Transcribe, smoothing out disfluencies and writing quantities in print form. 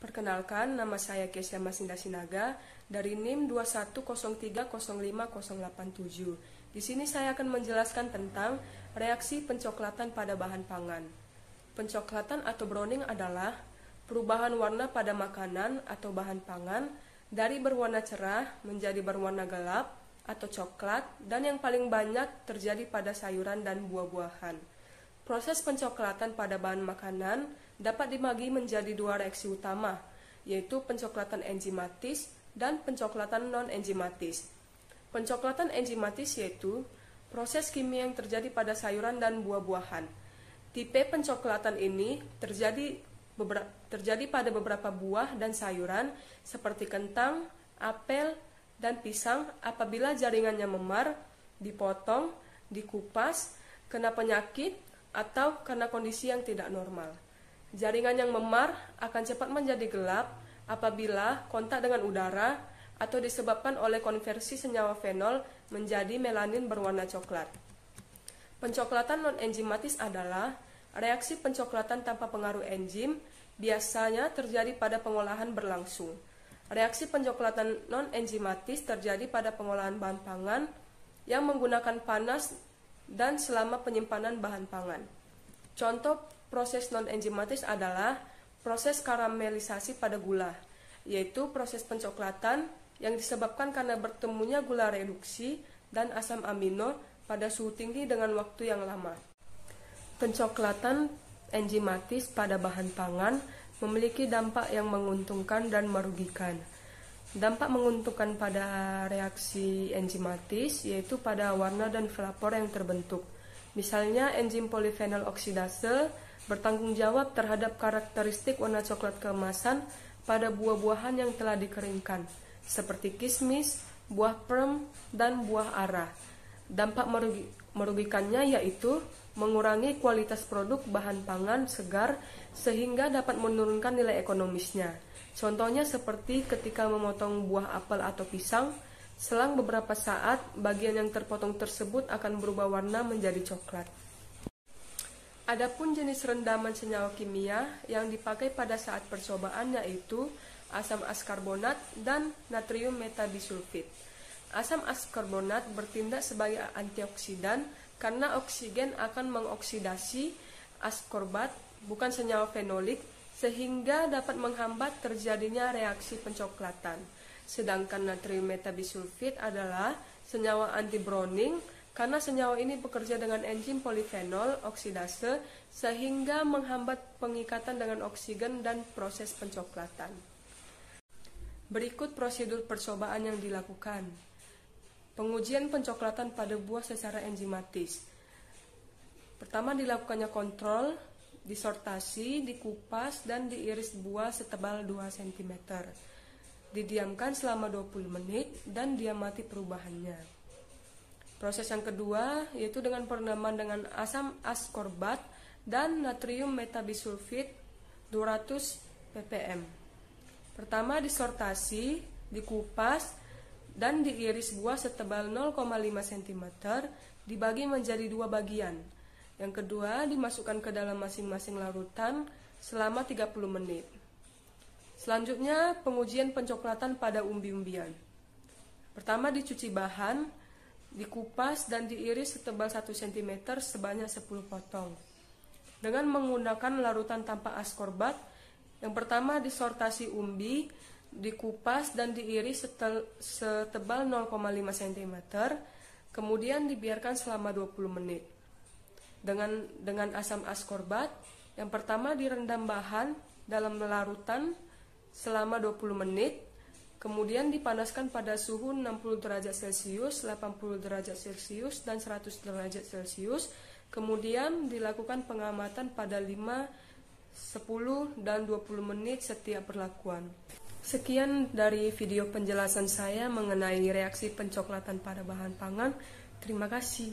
Perkenalkan, nama saya Kesha Masinda Sinaga dari NIM 2103050087. Di sini saya akan menjelaskan tentang reaksi pencoklatan pada bahan pangan. Pencoklatan atau browning adalah perubahan warna pada makanan atau bahan pangan dari berwarna cerah menjadi berwarna gelap atau coklat, dan yang paling banyak terjadi pada sayuran dan buah-buahan. Proses pencoklatan pada bahan makanan dapat dibagi menjadi dua reaksi utama, yaitu pencoklatan enzimatis dan pencoklatan non-enzimatis. Pencoklatan enzimatis yaitu proses kimia yang terjadi pada sayuran dan buah-buahan. Tipe pencoklatan ini terjadi pada beberapa buah dan sayuran seperti kentang, apel, dan pisang apabila jaringannya memar, dipotong, dikupas, kena penyakit, atau karena kondisi yang tidak normal. Jaringan yang memar akan cepat menjadi gelap apabila kontak dengan udara atau disebabkan oleh konversi senyawa fenol menjadi melanin berwarna coklat. Pencoklatan non-enzimatis adalah reaksi pencoklatan tanpa pengaruh enzim, biasanya terjadi pada pengolahan berlangsung. Reaksi pencoklatan non-enzimatis terjadi pada pengolahan bahan pangan yang menggunakan panas dan selama penyimpanan bahan pangan. Contoh proses non-enzimatis adalah proses karamelisasi pada gula, yaitu proses pencoklatan yang disebabkan karena bertemunya gula reduksi dan asam amino pada suhu tinggi dengan waktu yang lama. Pencoklatan enzimatis pada bahan pangan memiliki dampak yang menguntungkan dan merugikan. Dampak menguntungkan pada reaksi enzimatis yaitu pada warna dan flavor yang terbentuk. Misalnya enzim polifenol oksidase bertanggung jawab terhadap karakteristik warna coklat keemasan pada buah-buahan yang telah dikeringkan, seperti kismis, buah plum, dan buah ara. Dampak merugikannya yaitu mengurangi kualitas produk bahan pangan segar sehingga dapat menurunkan nilai ekonomisnya. Contohnya seperti ketika memotong buah apel atau pisang, selang beberapa saat bagian yang terpotong tersebut akan berubah warna menjadi coklat. Adapun jenis rendaman senyawa kimia yang dipakai pada saat percobaan yaitu asam askarbonat dan natrium metabisulfit. Asam askarbonat bertindak sebagai antioksidan karena oksigen akan mengoksidasi askorbat, bukan senyawa fenolik, sehingga dapat menghambat terjadinya reaksi pencoklatan. Sedangkan natrium metabisulfit adalah senyawa anti-browning karena senyawa ini bekerja dengan enzim polifenol oksidase sehingga menghambat pengikatan dengan oksigen dan proses pencoklatan. Berikut prosedur percobaan yang dilakukan. Pengujian pencoklatan pada buah secara enzimatis. Pertama, dilakukannya kontrol, disortasi, dikupas, dan diiris buah setebal 2 cm. Didiamkan selama 20 menit dan diamati perubahannya. Proses yang kedua yaitu dengan perendaman dengan asam askorbat dan natrium metabisulfit 200 ppm. Pertama, disortasi, dikupas, dan diiris buah setebal 0,5 cm dibagi menjadi 2 bagian. Yang kedua, dimasukkan ke dalam masing-masing larutan selama 30 menit. Selanjutnya, pengujian pencoklatan pada umbi-umbian. Pertama, dicuci bahan, dikupas dan diiris setebal 1 cm sebanyak 10 potong. Dengan menggunakan larutan tanpa askorbat, yang pertama disortasi umbi, dikupas dan diiris setebal 0,5 cm, kemudian dibiarkan selama 20 menit. Dengan asam askorbat, yang pertama direndam bahan dalam larutan selama 20 menit, kemudian dipanaskan pada suhu 60 derajat Celcius, 80 derajat Celcius, dan 100 derajat Celcius, kemudian dilakukan pengamatan pada 5, 10, dan 20 menit setiap perlakuan. Sekian dari video penjelasan saya mengenai reaksi pencoklatan pada bahan pangan. Terima kasih.